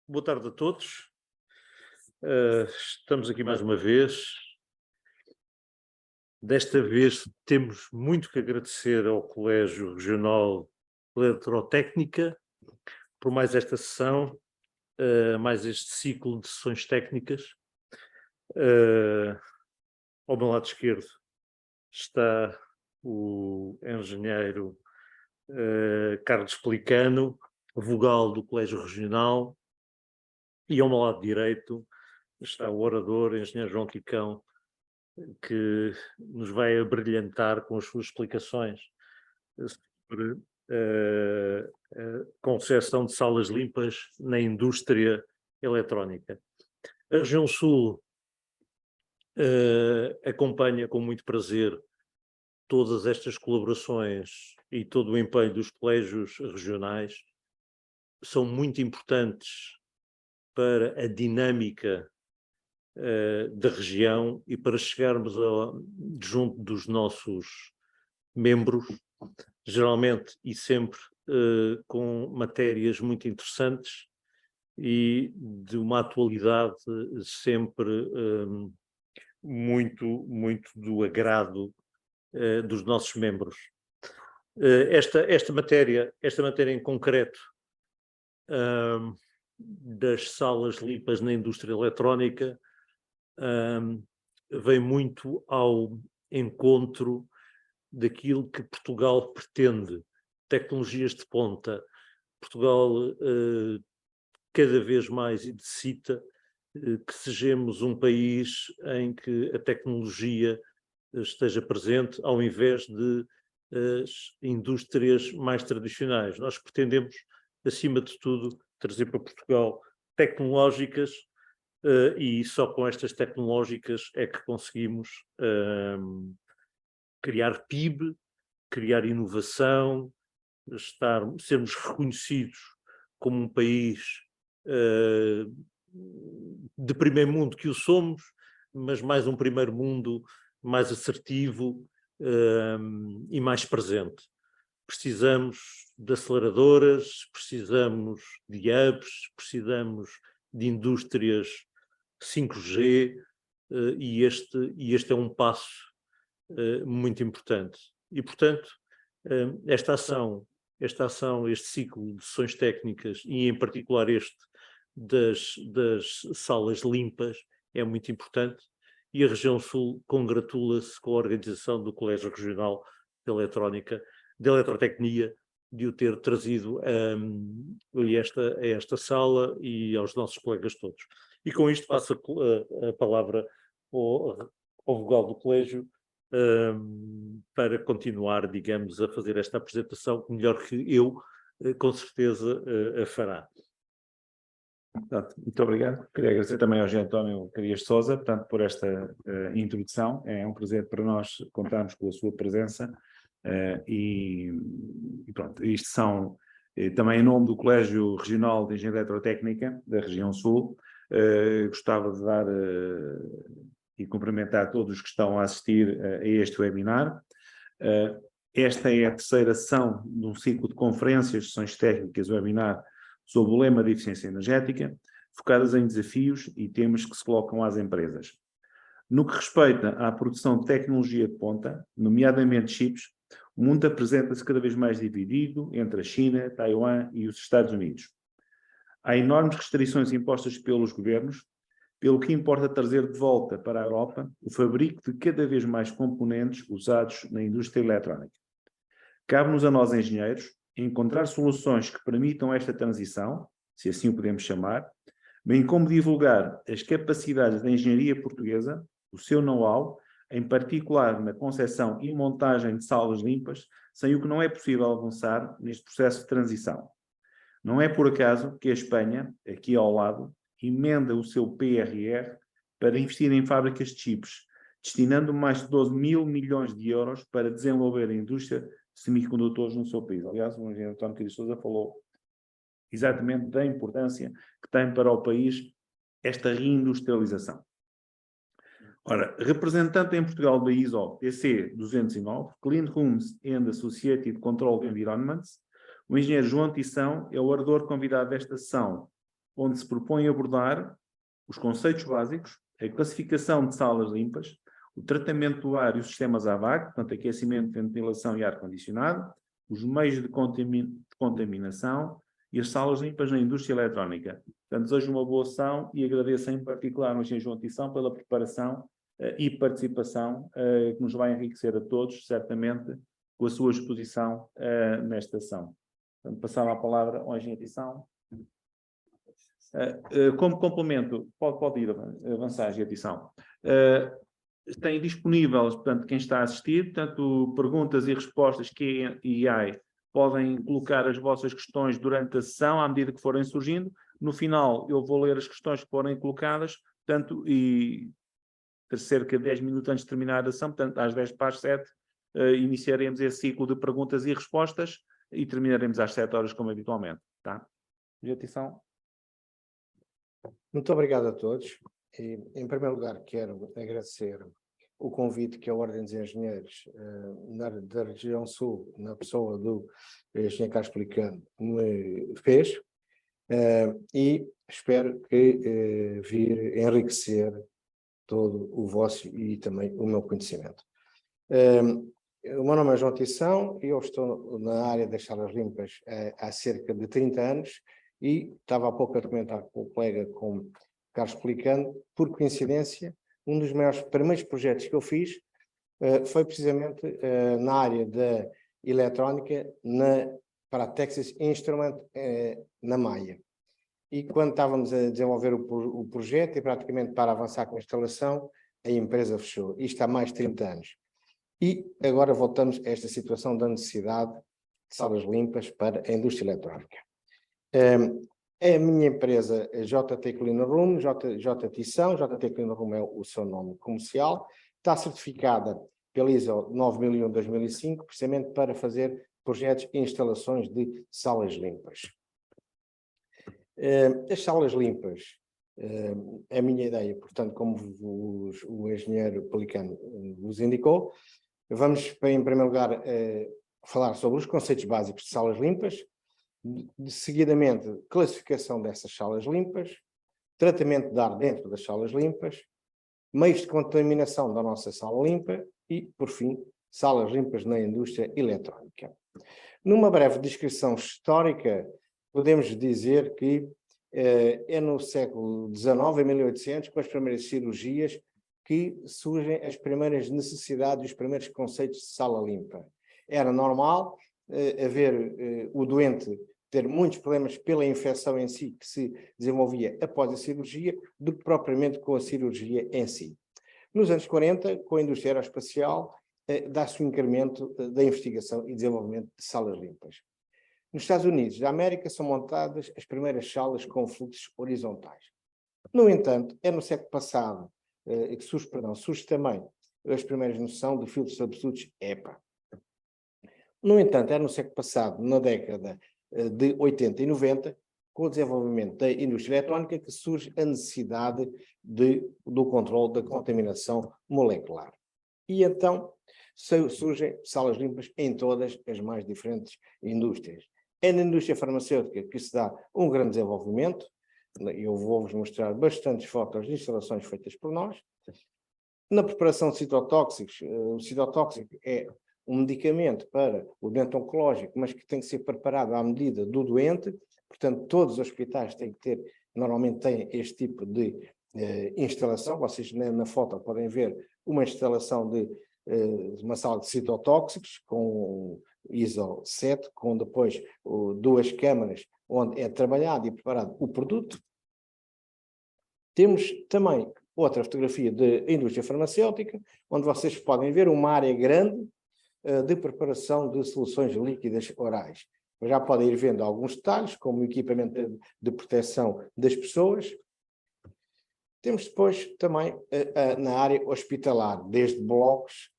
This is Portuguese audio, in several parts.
Boa tarde a todos. Estamos aqui mais uma vez. Desta vez temos muito que agradecer ao Colégio Regional de Eletrotécnica por mais esta sessão, mais este ciclo de sessões técnicas. Ao meu lado esquerdo está o engenheiro Carlos Pelicano, vogal do Colégio Regional, e ao meu lado direito está o orador, o engenheiro João Quicão, que nos vai abrilhantar com as suas explicações sobre a concepção de salas limpas na indústria eletrónica. A região Sul acompanha com muito prazer todas estas colaborações e todo o empenho dos colégios regionais. São muito importantes para a dinâmica da região e para chegarmos junto dos nossos membros, geralmente e sempre com matérias muito interessantes e de uma atualidade sempre muito do agrado dos nossos membros. Esta matéria em concreto das salas limpas na indústria eletrónica vem muito ao encontro daquilo que Portugal pretende, tecnologias de ponta. Portugal cada vez mais necessita que sejamos um país em que a tecnologia esteja presente, ao invés de as indústrias mais tradicionais. Nós pretendemos, acima de tudo, trazer para Portugal tecnológicas, e só com estas tecnológicas é que conseguimos criar PIB, criar inovação, sermos reconhecidos como um país de primeiro mundo, que o somos, mas mais um primeiro mundo mais assertivo e mais presente. Precisamos de aceleradoras, precisamos de hubs, precisamos de indústrias 5G, e este é um passo muito importante. E, portanto, esta ação, este ciclo de sessões técnicas, e em particular este das salas limpas, é muito importante, e a região Sul congratula-se com a organização do Colégio Regional de Eletrotecnia, de o ter trazido a esta sala e aos nossos colegas todos. E com isto passo a palavra ao vogal do colégio para continuar, digamos, a fazer esta apresentação melhor que eu, com certeza, a fará. Muito obrigado. Queria agradecer também ao engenheiro António Carias Sousa, portanto, por esta introdução. É um prazer para nós contarmos com a sua presença. E pronto, isto são também em nome do Colégio Regional de Engenharia Eletrotécnica da região Sul. Gostava de dar e cumprimentar todos que estão a assistir a este webinar. Esta é a terceira sessão de um ciclo de conferências, sessões técnicas, webinar sob o lema de eficiência energética, focadas em desafios e temas que se colocam às empresas. No que respeita à produção de tecnologia de ponta, nomeadamente chips, o mundo apresenta-se cada vez mais dividido entre a China, Taiwan e os Estados Unidos. Há enormes restrições impostas pelos governos, pelo que importa trazer de volta para a Europa o fabrico de cada vez mais componentes usados na indústria eletrónica. Cabe-nos a nós, engenheiros, encontrar soluções que permitam esta transição, se assim o podemos chamar, bem como divulgar as capacidades da engenharia portuguesa, o seu know-how, em particular na concepção e montagem de salas limpas, sem o que não é possível avançar neste processo de transição. Não é por acaso que a Espanha, aqui ao lado, emenda o seu PRR para investir em fábricas de chips, destinando mais de 12 mil milhões de euros para desenvolver a indústria de semicondutores no seu país. Aliás, o engenheiro António Carias Sousa falou exatamente da importância que tem para o país esta reindustrialização. Ora, representante em Portugal da ISO EC 209, Clean Rooms and Associated Controlled Environments, o engenheiro João Tição é o orador convidado desta sessão, onde se propõe abordar os conceitos básicos, a classificação de salas limpas, o tratamento do ar e os sistemas AVAC, portanto, aquecimento, ventilação e ar-condicionado, os meios de contaminação e as salas limpas na indústria eletrónica. Portanto, desejo uma boa sessão e agradeço em particular ao Engenheiro João Tição pela preparação e participação que nos vai enriquecer a todos, certamente, com a sua exposição nesta sessão. Portanto, passar a palavra ao Engenheiro Tição. Como complemento, pode ir avançar, Engenheiro Tição. Tem disponível, portanto, quem está a assistir, portanto, perguntas e respostas Q e AI, podem colocar as vossas questões durante a sessão, à medida que forem surgindo. No final, eu vou ler as questões que forem colocadas, portanto, e cerca de 10 minutos antes de terminar a sessão, portanto, às 10 para as 7, iniciaremos esse ciclo de perguntas e respostas e terminaremos às 7 horas, como habitualmente. Tá? Atenção. Muito obrigado a todos. E, em primeiro lugar, quero agradecer o convite que a Ordem dos Engenheiros da região sul, na pessoa do engenheiro Carlos Pelicano, me fez, e espero que vir enriquecer todo o vosso e também o meu conhecimento. O meu nome é João Tição e eu estou na área das salas limpas há cerca de 30 anos e estava há pouco a comentar com o colega, com Carlos Pelicano, por coincidência, um dos primeiros projetos que eu fiz foi precisamente na área da eletrónica para a Texas Instruments na Maia. E quando estávamos a desenvolver o projeto e praticamente para avançar com a instalação, a empresa fechou. Isto há mais de 30 anos. E agora voltamos a esta situação da necessidade de salas limpas para a indústria eletrónica. A minha empresa JT Clean Room, JT Tição, JT Clean Room é o seu nome comercial, está certificada pela ISO 9001-2005, precisamente para fazer projetos e instalações de salas limpas. As salas limpas, a minha ideia, portanto, como o engenheiro Pelicano vos indicou, vamos, em primeiro lugar, falar sobre os conceitos básicos de salas limpas, seguidamente, classificação dessas salas limpas, tratamento de ar dentro das salas limpas, meios de contaminação da nossa sala limpa e, por fim, salas limpas na indústria eletrónica. Numa breve descrição histórica, podemos dizer que é no século XIX, em 1800, com as primeiras cirurgias, que surgem as primeiras necessidades, os primeiros conceitos de sala limpa. Era normal haver o doente ter muitos problemas pela infecção em si, que se desenvolvia após a cirurgia, do que propriamente com a cirurgia em si. Nos anos 40, com a indústria aeroespacial, dá-se um incremento da investigação e desenvolvimento de salas limpas. Nos Estados Unidos da América são montadas as primeiras salas com fluxos horizontais. No entanto, é no século passado que surge também as primeiras noções de filtros absolutos EPA. No entanto, é no século passado, na década de 80 e 90, com o desenvolvimento da indústria eletrónica, que surge a necessidade do controle da contaminação molecular. E então surgem salas limpas em todas as mais diferentes indústrias. É na indústria farmacêutica que se dá um grande desenvolvimento. Eu vou-vos mostrar bastantes fotos de instalações feitas por nós. Na preparação de citotóxicos, o citotóxico é um medicamento para o doente oncológico, mas que tem que ser preparado à medida do doente. Portanto, todos os hospitais têm que ter, normalmente têm este tipo de instalação. Vocês na foto podem ver uma instalação de uma sala de citotóxicos com ISO 7, com depois duas câmaras onde é trabalhado e preparado o produto. Temos também outra fotografia de indústria farmacêutica, onde vocês podem ver uma área grande de preparação de soluções líquidas orais. Já podem ir vendo alguns detalhes, como o equipamento de proteção das pessoas. Temos depois também na área hospitalar, desde blocos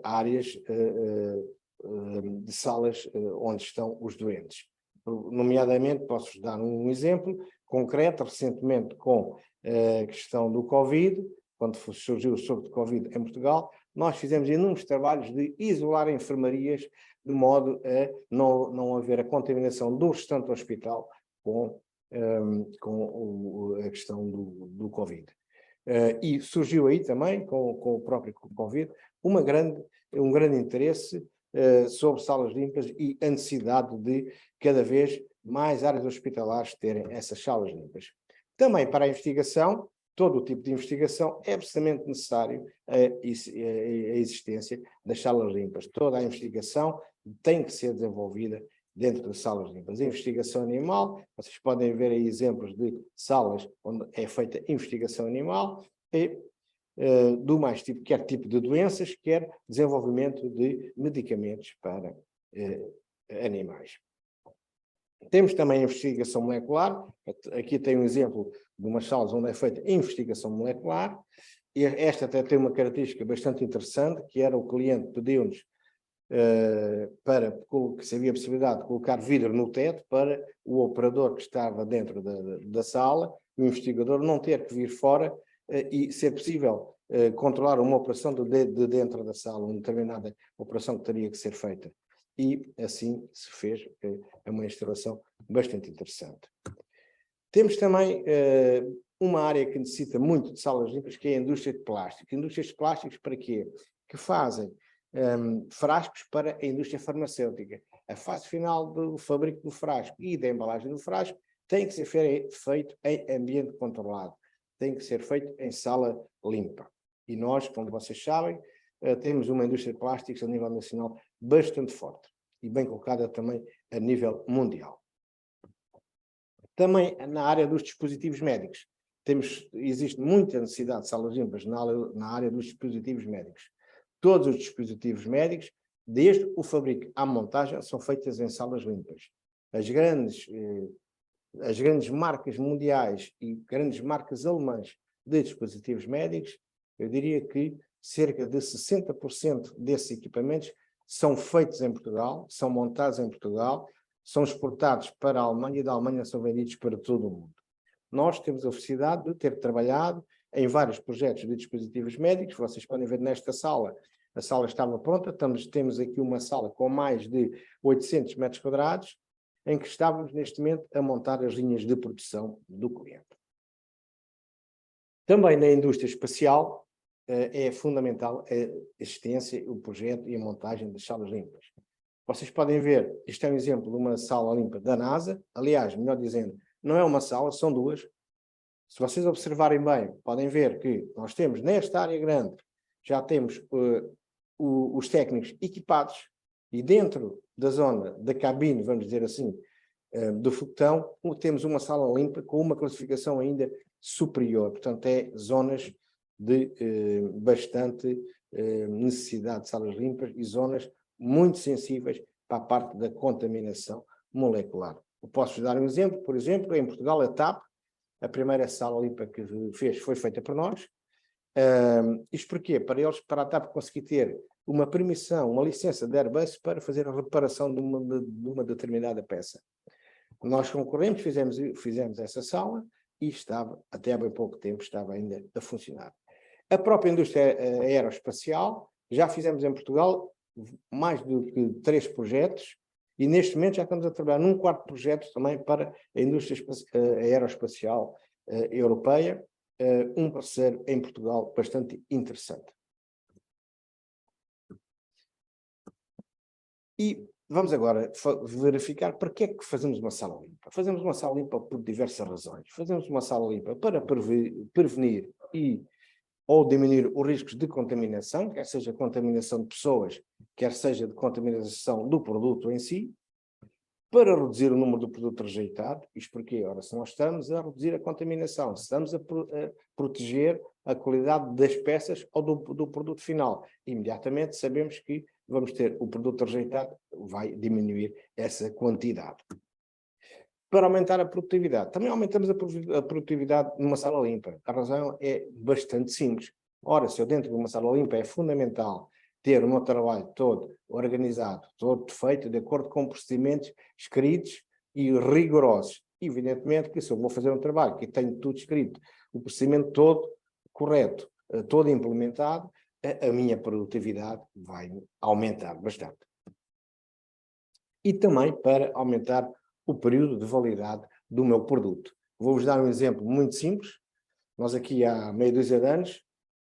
a áreas de salas onde estão os doentes. Nomeadamente, posso-vos dar um exemplo concreto, recentemente com a questão do Covid, quando surgiu o surto de Covid em Portugal, nós fizemos inúmeros trabalhos de isolar enfermarias, de modo a não haver a contaminação do restante hospital com com a questão do Covid. E surgiu aí também, com o próprio Covid, um grande interesse sobre salas limpas e a necessidade de cada vez mais áreas hospitalares terem essas salas limpas. Também para a investigação, todo o tipo de investigação, é absolutamente necessário a existência das salas limpas. Toda a investigação tem que ser desenvolvida dentro das salas limpas. A investigação animal, vocês podem ver aí exemplos de salas onde é feita investigação animal e do mais tipo, quer tipo de doenças, quer desenvolvimento de medicamentos para animais. Temos também a investigação molecular. Aqui tem um exemplo de umas salas onde é feita investigação molecular. E esta até tem uma característica bastante interessante, que era o cliente pediu-nos para que se havia a possibilidade de colocar vidro no teto para o operador que estava dentro da sala, o investigador, não ter que vir fora e ser possível controlar uma operação de dentro da sala, uma determinada operação que teria que ser feita. E assim se fez, é uma instalação bastante interessante. Temos também uma área que necessita muito de salas limpas, que é a indústria de plástico. Indústrias de plásticos para quê? Que fazem frascos para a indústria farmacêutica. A fase final do fabrico do frasco e da embalagem do frasco tem que ser feito em ambiente controlado, tem que ser feito em sala limpa. E nós, como vocês sabem, temos uma indústria de plásticos a nível nacional bastante forte e bem colocada também a nível mundial. Também na área dos dispositivos médicos, existe muita necessidade de salas limpas na área dos dispositivos médicos. Todos os dispositivos médicos, desde o fabrico à montagem, são feitas em salas limpas. As grandes marcas mundiais e grandes marcas alemãs de dispositivos médicos, eu diria que cerca de 60% desses equipamentos são feitos em Portugal, são montados em Portugal, são exportados para a Alemanha e da Alemanha são vendidos para todo o mundo. Nós temos a felicidade de ter trabalhado em vários projetos de dispositivos médicos. Vocês podem ver nesta sala, a sala estava pronta, temos aqui uma sala com mais de 800 metros quadrados, em que estávamos neste momento a montar as linhas de produção do cliente. Também na indústria espacial é fundamental a existência, o projeto e a montagem das salas limpas. Vocês podem ver, isto é um exemplo de uma sala limpa da NASA, aliás, melhor dizendo, não é uma sala, são duas. Se vocês observarem bem, podem ver que nós temos nesta área grande, já temos os técnicos equipados e dentro da zona da cabine, vamos dizer assim, do foguetão, temos uma sala limpa com uma classificação ainda superior. Portanto, é zonas de bastante necessidade de salas limpas e zonas muito sensíveis para a parte da contaminação molecular. Eu posso dar um exemplo, por exemplo, em Portugal, a TAP, a primeira sala limpa que foi feita por nós. Isto porquê? Para a TAP conseguir ter uma permissão, uma licença de Airbus para fazer a reparação de uma determinada peça. Nós concorremos, fizemos essa sala e estava, até há bem pouco tempo, estava ainda a funcionar. A própria indústria aeroespacial, já fizemos em Portugal mais do que 3 projetos e neste momento já estamos a trabalhar num 4º projeto também para a indústria aeroespacial europeia, um parceiro em Portugal bastante interessante. E vamos agora verificar para que é que fazemos uma sala limpa. Fazemos uma sala limpa por diversas razões. Fazemos uma sala limpa para prevenir ou diminuir os riscos de contaminação, quer seja contaminação de pessoas, quer seja de contaminação do produto em si, para reduzir o número do produto rejeitado. Isto porque, ora, se nós estamos a reduzir a contaminação, se estamos a proteger a qualidade das peças ou do produto final, imediatamente sabemos que vamos ter o produto rejeitado, vai diminuir essa quantidade. Para aumentar a produtividade, também aumentamos a produtividade numa sala limpa. A razão é bastante simples. Ora, se eu dentro de uma sala limpa é fundamental ter o meu trabalho todo organizado, todo feito de acordo com procedimentos escritos e rigorosos. Evidentemente que se eu vou fazer um trabalho que tenho tudo escrito, o procedimento todo correto, todo implementado, a minha produtividade vai aumentar bastante. E também para aumentar o período de validade do meu produto. Vou-vos dar um exemplo muito simples. Nós aqui há meia dúzia de anos,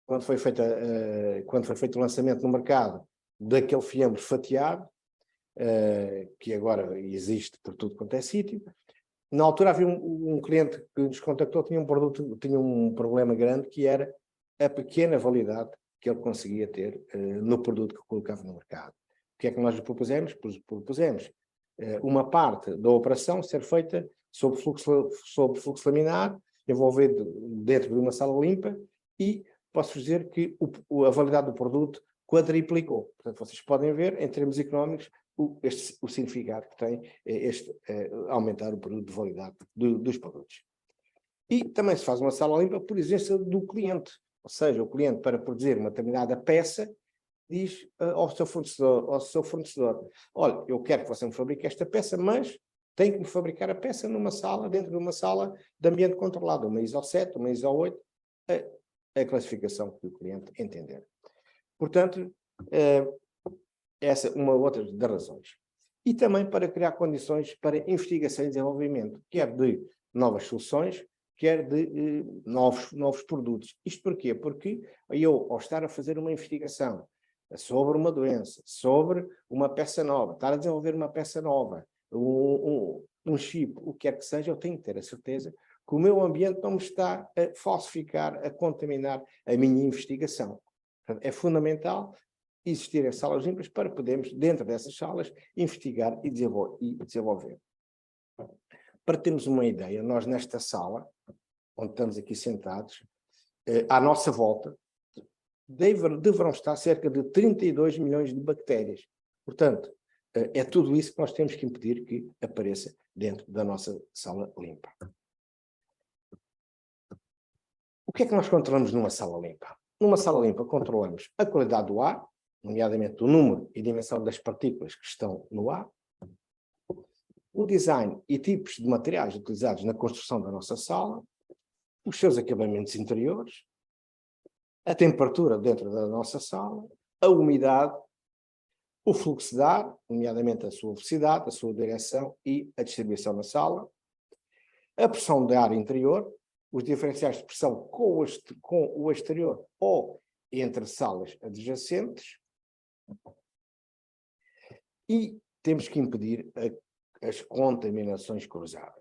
quando foi feito o lançamento no mercado daquele fiambre fatiado, que agora existe por tudo quanto é sítio, na altura havia um cliente que nos contactou, tinha um problema grande, que era a pequena validade que ele conseguia ter no produto que colocava no mercado. O que é que nós lhe propusemos? Propusemos uma parte da operação ser feita sob fluxo laminar, envolvido dentro de uma sala limpa, e posso dizer que a validade do produto quadriplicou. Portanto, vocês podem ver, em termos económicos, o significado que tem aumentar o período de validade dos produtos. E também se faz uma sala limpa por exigência do cliente. Ou seja, o cliente, para produzir uma determinada peça, diz ao seu fornecedor, olha, eu quero que você me fabrique esta peça, mas tem que me fabricar a peça dentro de uma sala de ambiente controlado, uma ISO 7, uma ISO 8, a classificação que o cliente entender. Portanto, essa é uma outra das razões. E também para criar condições para investigação e desenvolvimento, quer de novas soluções, quer de novos produtos. Isto porquê? Porque eu, ao estar a fazer uma investigação sobre uma doença, sobre uma peça nova, estar a desenvolver uma peça nova, um chip, o que quer que seja, eu tenho que ter a certeza que o meu ambiente não me está a falsificar, a contaminar a minha investigação. Portanto, é fundamental existirem salas limpas para podermos, dentro dessas salas, investigar e desenvolver. Para termos uma ideia, nós nesta sala, onde estamos aqui sentados, à nossa volta, deverão estar cerca de 32 milhões de bactérias. Portanto, é tudo isso que nós temos que impedir que apareça dentro da nossa sala limpa. O que é que nós controlamos numa sala limpa? Numa sala limpa controlamos a qualidade do ar, nomeadamente o número e dimensão das partículas que estão no ar, o design e tipos de materiais utilizados na construção da nossa sala, os seus acabamentos interiores, a temperatura dentro da nossa sala, a umidade, o fluxo de ar, nomeadamente a sua velocidade, a sua direção e a distribuição na sala, a pressão de ar interior, os diferenciais de pressão com o exterior ou entre salas adjacentes, e temos que impedir as contaminações cruzadas.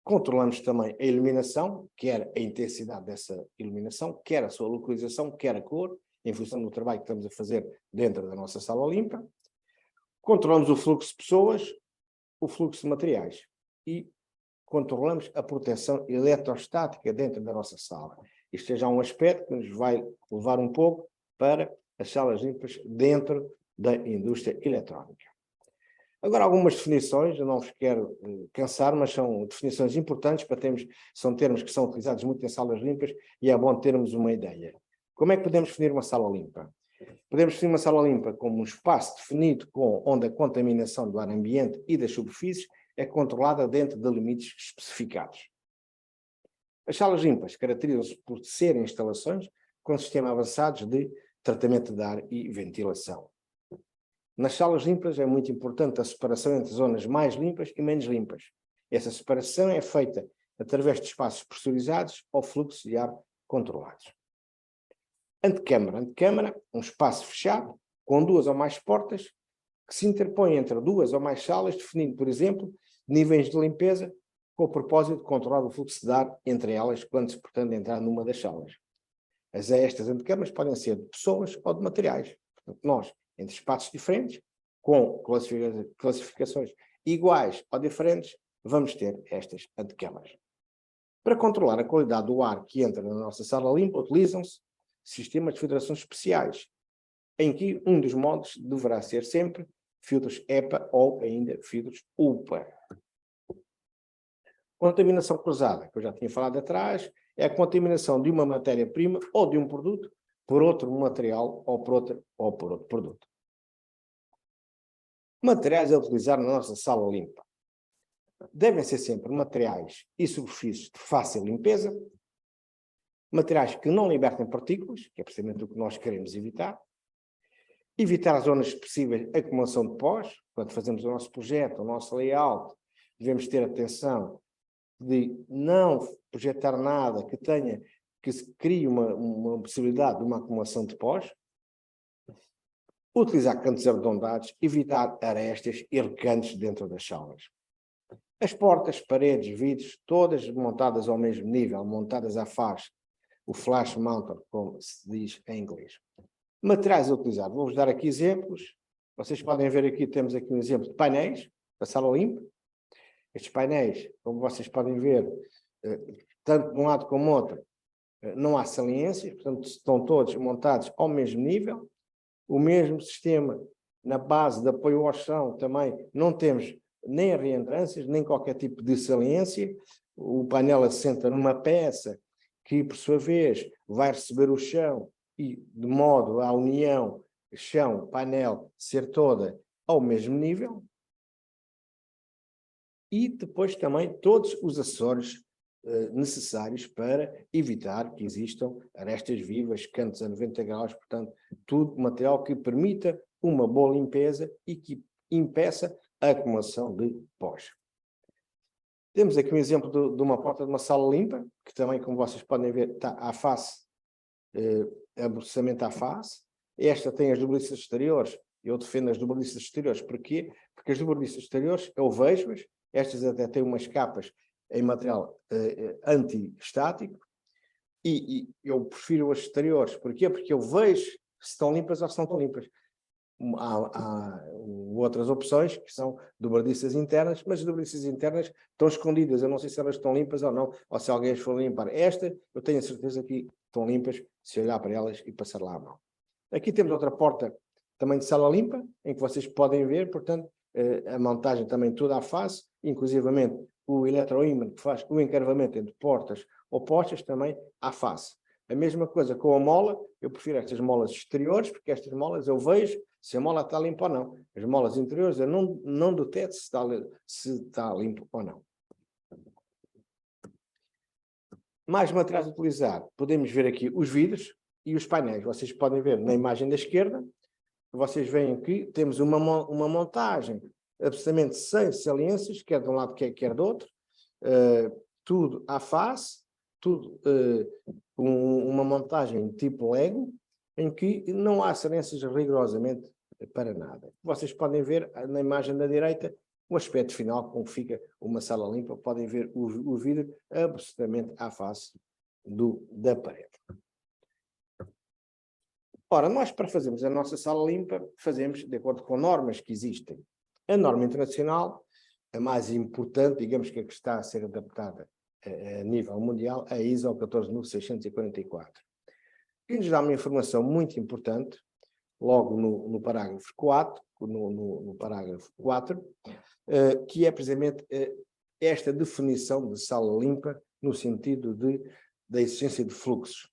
Controlamos também a iluminação, quer a intensidade dessa iluminação, quer a sua localização, quer a cor, em função do trabalho que estamos a fazer dentro da nossa sala limpa. Controlamos o fluxo de pessoas, o fluxo de materiais e controlamos a proteção eletrostática dentro da nossa sala. Isto é já um aspecto que nos vai levar um pouco para as salas limpas dentro da indústria eletrónica. Agora, algumas definições, eu não vos quero cansar, mas são definições importantes, são termos que são utilizados muito em salas limpas e é bom termos uma ideia. Como é que podemos definir uma sala limpa? Podemos definir uma sala limpa como um espaço definido onde a contaminação do ar ambiente e das superfícies é controlada dentro de limites especificados. As salas limpas caracterizam-se por serem instalações com sistemas avançados de tratamento de ar e ventilação. Nas salas limpas é muito importante a separação entre zonas mais limpas e menos limpas. Essa separação é feita através de espaços pressurizados ou fluxos de ar controlados. Antecâmara. Antecâmara, um espaço fechado, com duas ou mais portas, que se interpõe entre duas ou mais salas, definindo, por exemplo, níveis de limpeza, com o propósito de controlar o fluxo de ar entre elas quando se pretende entrar numa das salas. Estas antecâmaras podem ser de pessoas ou de materiais. Portanto, nós, entre espaços diferentes, com classificações iguais ou diferentes, vamos ter estas antecâmaras. Para controlar a qualidade do ar que entra na nossa sala limpa, utilizam-se sistemas de filtração especiais, em que um dos modos deverá ser sempre filtros EPA ou ainda filtros UPA. Contaminação cruzada, que eu já tinha falado atrás, é a contaminação de uma matéria-prima ou de um produto por outro material ou por outro produto. Materiais a utilizar na nossa sala limpa. Devem ser sempre materiais e superfícies de fácil limpeza, materiais que não libertem partículas, que é precisamente o que nós queremos evitar zonas possíveis de acumulação de pós, quando fazemos o nosso projeto, o nosso layout, devemos ter atenção de não projetar nada que se crie uma possibilidade de uma acumulação de pós, utilizar cantos arredondados, evitar arestas e recantos dentro das salas. As portas, paredes, vidros, todas montadas ao mesmo nível, montadas à face, o flash mounted, como se diz em inglês. Materiais a utilizar, vou-vos dar aqui exemplos. Vocês podem ver aqui, temos aqui um exemplo de painéis para sala limpa. Estes painéis, como vocês podem ver, tanto de um lado como do outro, não há saliências, portanto estão todos montados ao mesmo nível. O mesmo sistema na base de apoio ao chão também não temos nem reentrâncias, nem qualquer tipo de saliência. O painel assenta numa peça que, por sua vez, vai receber o chão e de modo a união chão-painel ser toda ao mesmo nível. E depois também todos os acessórios necessários para evitar que existam arestas vivas, cantos a 90 graus, portanto, tudo material que permita uma boa limpeza e que impeça a acumulação de pós. Temos aqui um exemplo de uma porta de uma sala limpa, que também, como vocês podem ver, está à face, aborrecimento à face. Esta tem as dobradiças exteriores, eu defendo as dobradiças exteriores. Porquê? Porque as dobradiças exteriores, eu vejo-as, estas até têm umas capas em material anti-estático, e eu prefiro as exteriores. Porquê? Porque eu vejo se estão limpas ou se não estão limpas. Há outras opções, que são dobradiças internas, mas as dobradiças internas estão escondidas. Eu não sei se elas estão limpas ou não, ou se alguém as for limpar. Esta, eu tenho a certeza que estão limpas, se olhar para elas e passar lá a mão. Aqui temos outra porta também de sala limpa, em que vocês podem ver, portanto, a montagem também toda à face, inclusivamente o eletroímã que faz o encarvamento entre portas opostas também à face. A mesma coisa com a mola, eu prefiro estas molas exteriores, porque estas molas eu vejo se a mola está limpa ou não. As molas interiores eu não deteto se está limpo ou não. Mais materiais a utilizar, podemos ver aqui os vidros e os painéis. Vocês podem ver na imagem da esquerda, vocês veem aqui, temos uma montagem absolutamente sem saliências, quer de um lado, quer do outro, tudo à face, tudo uma montagem tipo Lego, em que não há saliências rigorosamente para nada. Vocês podem ver na imagem da direita o aspecto final, como fica uma sala limpa, podem ver o vidro absolutamente à face da parede. Ora, nós para fazermos a nossa sala limpa, fazemos de acordo com normas que existem. A norma internacional, a mais importante, digamos que está a ser adaptada a nível mundial, a ISO 14644, que nos dá uma informação muito importante, logo no parágrafo 4, no parágrafo 4, que é precisamente esta definição de sala limpa, no sentido da existência de fluxos.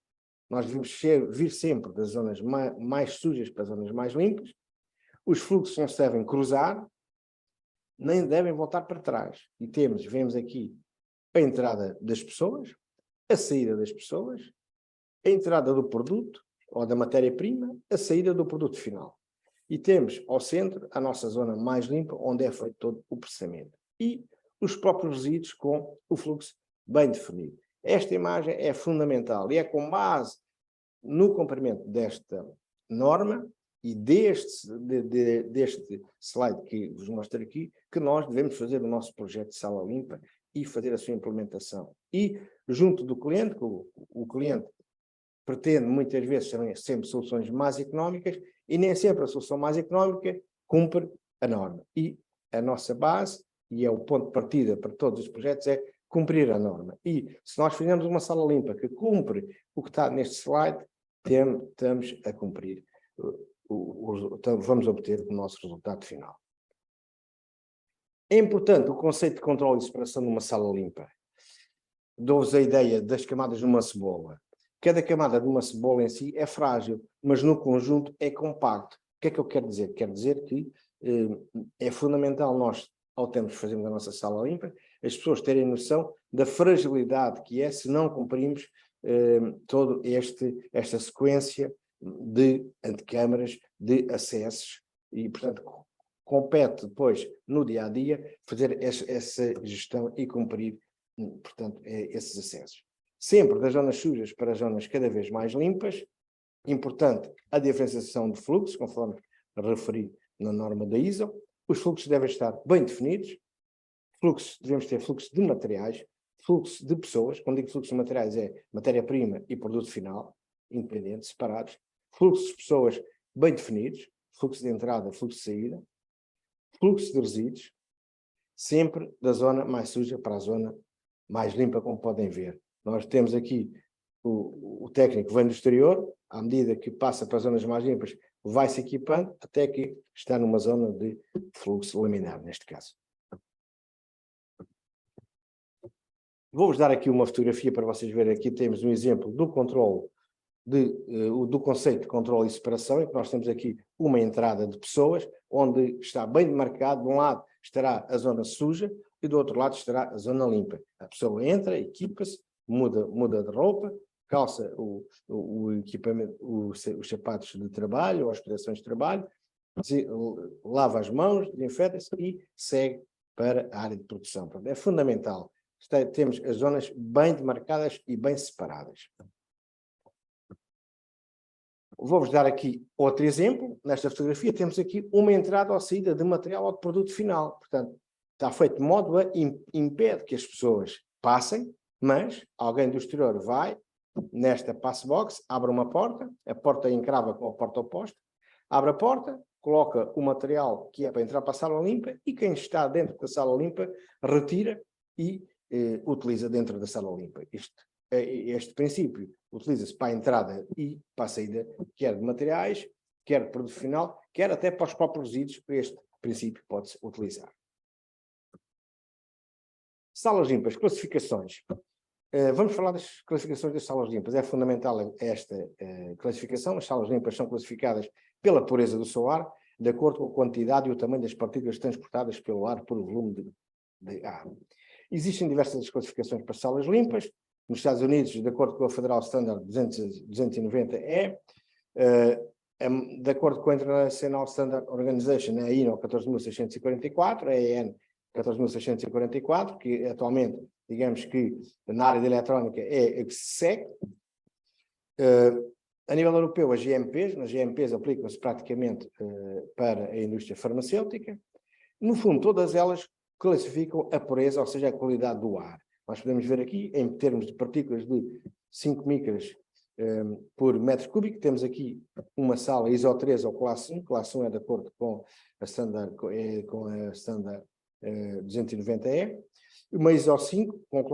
Nós devemos vir sempre das zonas mais sujas para as zonas mais limpas. Os fluxos não se devem cruzar, nem devem voltar para trás. E vemos aqui a entrada das pessoas, a saída das pessoas, a entrada do produto ou da matéria-prima, a saída do produto final. E temos ao centro a nossa zona mais limpa, onde é feito todo o processamento. E os próprios resíduos com o fluxo bem definido. Esta imagem é fundamental e é com base no cumprimento desta norma e deste slide que vos mostro aqui, que nós devemos fazer o nosso projeto de sala limpa e fazer a sua implementação. E junto do cliente, o cliente pretende muitas vezes sempre soluções mais económicas e nem sempre a solução mais económica cumpre a norma. E a nossa base, e é o ponto de partida para todos os projetos, é cumprir a norma. E se nós fizermos uma sala limpa que cumpre o que está neste slide, estamos a cumprir, vamos obter o nosso resultado final. É importante o conceito de controle e separação numa sala limpa. Dou-vos a ideia das camadas de uma cebola. Cada camada de uma cebola em si é frágil, mas no conjunto é compacto. O que é que eu quero dizer? Quero dizer que é fundamental nós, ao termos de fazermos a nossa sala limpa, as pessoas terem noção da fragilidade que é se não cumprimos toda esta sequência de antecâmaras, de acessos, e, portanto, compete depois, no dia a dia, fazer essa gestão e cumprir, portanto, esses acessos. Sempre das zonas sujas para zonas cada vez mais limpas. Importante a diferenciação de fluxo, conforme referi na norma da ISO. Os fluxos devem estar bem definidos. Devemos ter fluxo de materiais, fluxo de pessoas. Quando digo fluxo de materiais é matéria-prima e produto final, independentes, separados. Fluxos de pessoas bem definidos, fluxo de entrada, fluxo de saída. Fluxo de resíduos, sempre da zona mais suja para a zona mais limpa, como podem ver. Nós temos aqui o técnico vem do exterior, à medida que passa para as zonas mais limpas, vai se equipando, até que está numa zona de fluxo laminar, neste caso. Vou-vos dar aqui uma fotografia para vocês verem. Aqui temos um exemplo do controle, do conceito de controle e separação, em que nós temos aqui uma entrada de pessoas, onde está bem demarcado. De um lado estará a zona suja e do outro lado estará a zona limpa. A pessoa entra, equipa-se, muda de roupa, calça o equipamento, os sapatos de trabalho, ou as proteções de trabalho, lava as mãos, desinfeta-se e segue para a área de produção. Portanto, é fundamental. Temos as zonas bem demarcadas e bem separadas. Vou-vos dar aqui outro exemplo. Nesta fotografia temos aqui uma entrada ou saída de material ou de produto final. Portanto, está feito de modo a impede que as pessoas passem, mas alguém do exterior vai nesta passbox, abre uma porta, a porta encrava com a porta oposta, abre a porta, coloca o material que é para entrar para a sala limpa e quem está dentro da sala limpa retira e utiliza dentro da sala limpa. Este princípio utiliza-se para a entrada e para a saída, quer de materiais, quer de produto final, quer até para os próprios resíduos. Este princípio pode-se utilizar. Salas limpas, classificações. Vamos falar das classificações das salas limpas. É fundamental esta classificação. As salas limpas são classificadas pela pureza do seu ar, de acordo com a quantidade e o tamanho das partículas transportadas pelo ar por volume de ar. Existem diversas classificações para salas limpas. Nos Estados Unidos, de acordo com a Federal Standard 290E, de acordo com a International Standard Organization, a INO 14.644, a EN 14.644, que atualmente, digamos que na área da eletrónica é a que se segue. A nível europeu, as GMPs, nas GMPs aplicam-se praticamente para a indústria farmacêutica. No fundo, todas elas classificam a pureza, ou seja, a qualidade do ar. Nós podemos ver aqui, em termos de partículas de 5 micras por metro cúbico, temos aqui uma sala ISO 3 ou classe 1. Classe 1 é de acordo com a standard 290E. Uma ISO 5, com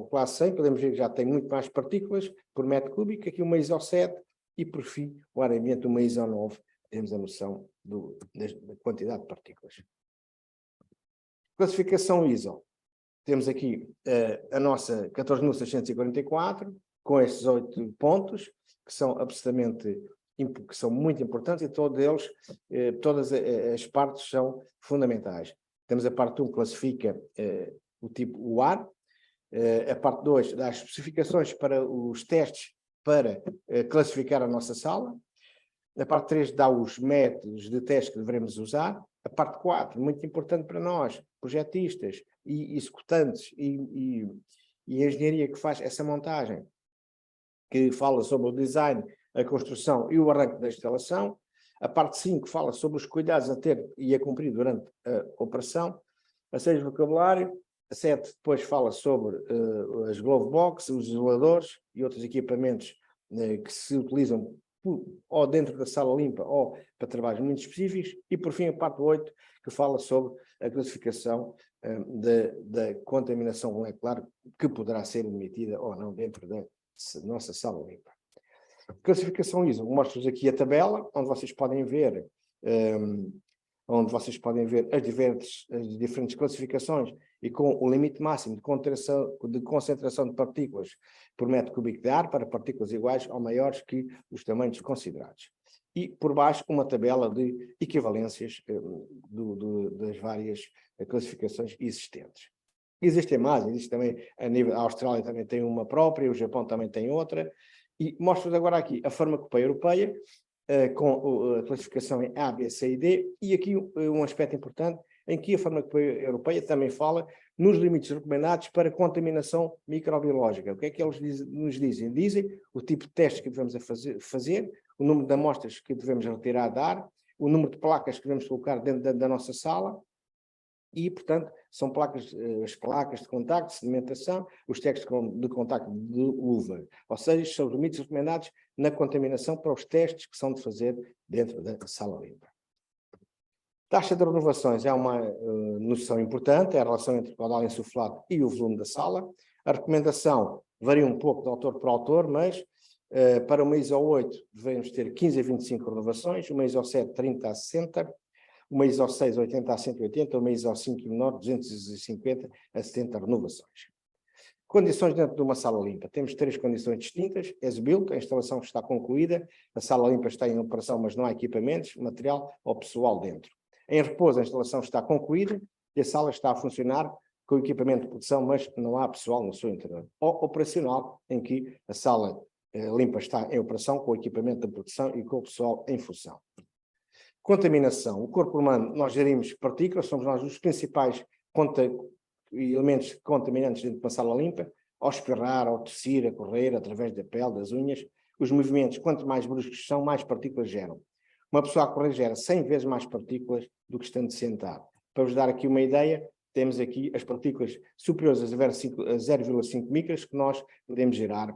classe 100, podemos ver que já tem muito mais partículas por metro cúbico. Aqui uma ISO 7 e, por fim, o ar ambiente, uma ISO 9. Temos a noção da quantidade de partículas. Classificação ISO. Temos aqui a nossa 14.644, com estes 8 pontos, que são absolutamente que são muito importantes, e todas as partes são fundamentais. Temos a parte 1, que classifica o ar. A parte 2 dá as especificações para os testes para classificar a nossa sala. A parte 3 dá os métodos de teste que devemos usar. A parte 4, muito importante para nós, projetistas e executantes e engenharia que faz essa montagem, que fala sobre o design, a construção e o arranque da instalação. A parte 5 fala sobre os cuidados a ter e a cumprir durante a operação. A 6, vocabulário. A 7 depois fala sobre as glove box, os isoladores e outros equipamentos que se utilizam ou dentro da sala limpa ou para trabalhos muito específicos. E por fim a parte 8, que fala sobre a classificação da contaminação molecular que poderá ser emitida ou não dentro da nossa sala limpa. Classificação ISO, mostro-vos aqui a tabela, onde vocês podem ver as diferentes classificações e com o limite máximo de concentração de partículas por metro cúbico de ar para partículas iguais ou maiores que os tamanhos considerados. E por baixo uma tabela de equivalências das várias classificações existentes. Existem mais, existe também a Austrália também tem uma própria, o Japão também tem outra, e mostro-vos agora aqui a farmacopeia europeia, com a classificação em A, B, C e D, e aqui um aspecto importante, em que a Farmacopeia Europeia também fala nos limites recomendados para contaminação microbiológica. O que é que eles nos dizem? Dizem o tipo de testes que devemos fazer, o número de amostras que devemos retirar da ar, o número de placas que devemos colocar dentro da nossa sala, e, portanto, são as placas de contacto, sedimentação, os testes de contacto de luva. Ou seja, são os limites recomendados na contaminação para os testes que são de fazer dentro da sala limpa. Taxa de renovações é uma noção importante, é a relação entre o caudal insuflado e o volume da sala. A recomendação varia um pouco de autor para autor, mas para uma ISO 8 devemos ter 15 a 25 renovações, uma ISO 7 30 a 60, uma ISO 6 80 a 180, uma ISO 5 e menor 250 a 70 renovações. Condições dentro de uma sala limpa. Temos 3 condições distintas. As-built, a instalação está concluída, a sala limpa está em operação, mas não há equipamentos, material ou pessoal dentro. Em repouso, a instalação está concluída e a sala está a funcionar com equipamento de produção, mas não há pessoal no seu interior. Ou operacional, em que a sala limpa está em operação com o equipamento de produção e com o pessoal em função. Contaminação. O corpo humano, nós gerimos partículas, somos nós os principais elementos contaminantes dentro de uma sala limpa, ao espirrar, ao tossir, a correr, através da pele, das unhas. Os movimentos, quanto mais bruscos são, mais partículas geram. Uma pessoa a correr gera 100 vezes mais partículas do que estando sentado. Para vos dar aqui uma ideia, temos aqui as partículas superiores a 0,5 micras que nós podemos gerar